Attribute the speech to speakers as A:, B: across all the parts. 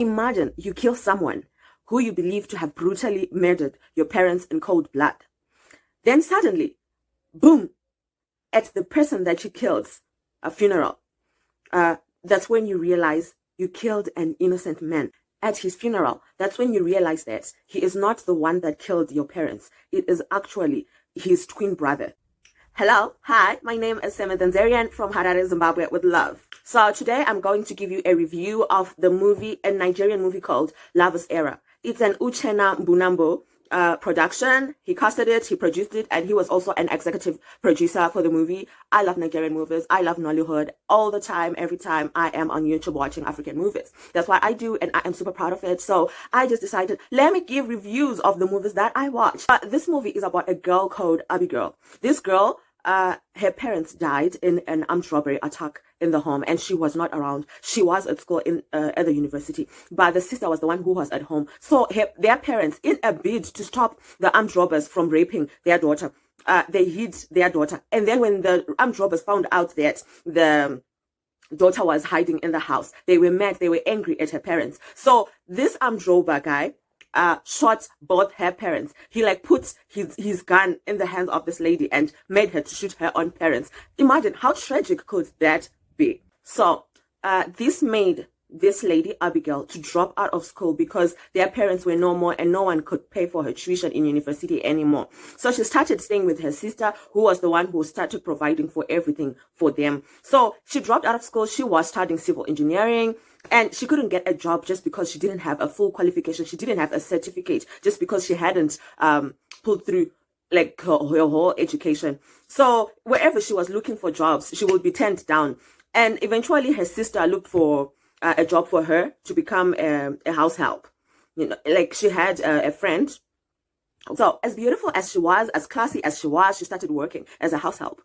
A: Imagine you kill someone who you believe to have brutally murdered your parents in cold blood. Then suddenly, boom, at the person that you killed's funeral, that's when you realize you killed an innocent man. At his funeral, that's when you realize that he is not the one that killed your parents. It is actually his twin brother. Hello, hi, my name is Sema Danzarian from Harare, Zimbabwe with love. So today I'm going to give you a review of the movie, a Nigerian movie called Lover's Era. It's an Uchenna Mbunambo production. He casted it, he produced it, and he was also an executive producer for the movie. I love Nigerian movies. I love Nollywood all the time, every time I am on YouTube watching African movies. That's what I do, and I am super proud of it. So I just decided, let me give reviews of the movies that I watch. This movie is about a girl called Abigail. This girl, her parents died in an armed robbery attack in the home, and she was not around. She was at school at the university, but the sister was the one who was at home. So their parents, in a bid to stop the armed robbers from raping their daughter, they hid their daughter. And then when the armed robbers found out that the daughter was hiding in the house, they were mad, they were angry at her parents. So this armed robber guy shot both her parents. He put his gun in the hands of this lady and made her to shoot her own parents. Imagine how tragic could that be. So this made this lady Abigail to drop out of school because their parents were no more and no one could pay for her tuition in university anymore. So she started staying with her sister, who was the one who started providing for everything for them. So she dropped out of school. She was studying civil engineering, and she couldn't get a job just because she didn't have a full qualification. She didn't have a certificate just because she hadn't pulled through her whole education. So wherever she was looking for jobs, she would be turned down. And eventually her sister looked for a job for her to become a house help. She had a friend. So as beautiful as she was, as classy as she was, she started working as a house help.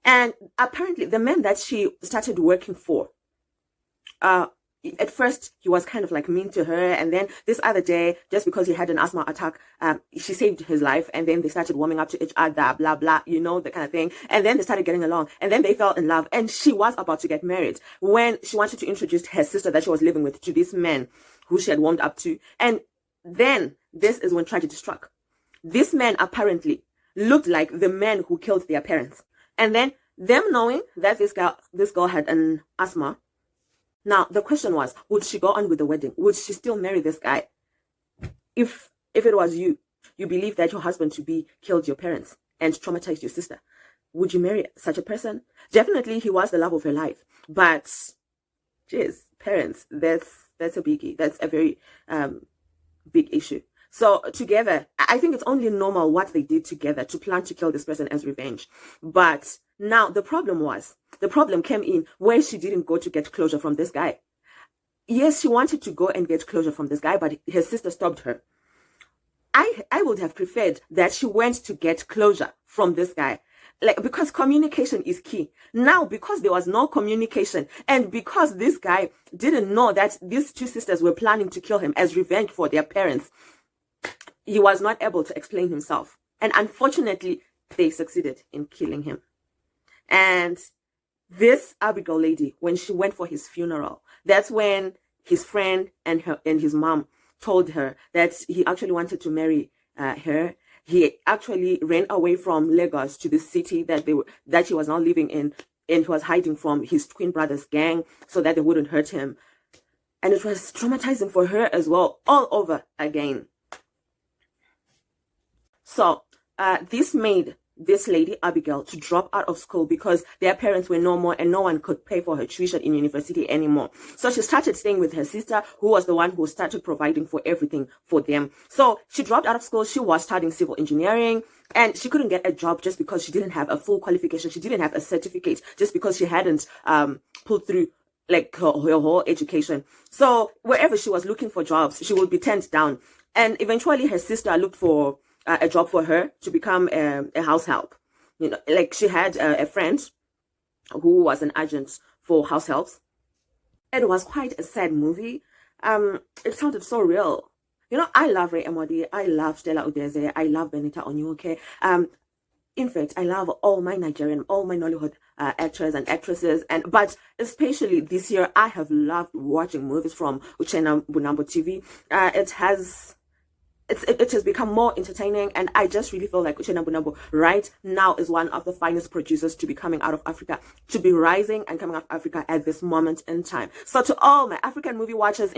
A: And apparently the man that she started working for, at first he was kind of mean to her, and then this other day, just because he had an asthma attack, she saved his life, and then they started warming up to each other, blah blah, the kind of thing. And then they started getting along, and then they fell in love, and she was about to get married when she wanted to introduce her sister that she was living with to this man who she had warmed up to. And then this is when tragedy struck. This man apparently looked like the man who killed their parents, and then them knowing that this girl had an asthma. Now, the question was, would she go on with the wedding? Would she still marry this guy? If it was you believe that your husband-to-be killed your parents and traumatized your sister, would you marry such a person? Definitely, he was the love of her life. But, geez, parents, that's a biggie. That's a very big issue. So together, I think it's only normal what they did together to plan to kill this person as revenge. But now the problem came in where she didn't go to get closure from this guy. Yes, she wanted to go and get closure from this guy, but her sister stopped her. I would have preferred that she went to get closure from this guy. Because communication is key. Now, because there was no communication, and because this guy didn't know that these two sisters were planning to kill him as revenge for their parents, he was not able to explain himself. And unfortunately, they succeeded in killing him. And this Abigail lady, when she went for his funeral, that's when his friend and his mom told her that he actually wanted to marry her. He actually ran away from Lagos to the city that he was now living in, and he was hiding from his twin brother's gang so that they wouldn't hurt him. And it was traumatizing for her as well, all over again. So this made this lady Abigail to drop out of school because their parents were no more and no one could pay for her tuition in university anymore. So she started staying with her sister, who was the one who started providing for everything for them. So she dropped out of school. She was studying civil engineering, and she couldn't get a job just because she didn't have a full qualification. She didn't have a certificate just because she hadn't pulled through her whole education. So wherever she was looking for jobs, she would be turned down. And eventually her sister looked for a job for her to become a house help. She had a friend who was an agent for house helps. It was quite a sad movie. It sounded so real. I love Emodi. I love Stella Udeze. I love Benita Onyiuke. In fact, I love all my Nollywood actors and actresses, but especially this year, I have loved watching movies from Uchenna Bunambo TV. It has become more entertaining, and I just really feel like Uchenna Bunambo right now is one of the finest producers to be coming out of Africa, to be rising and coming out of Africa at this moment in time. So to all my African movie watchers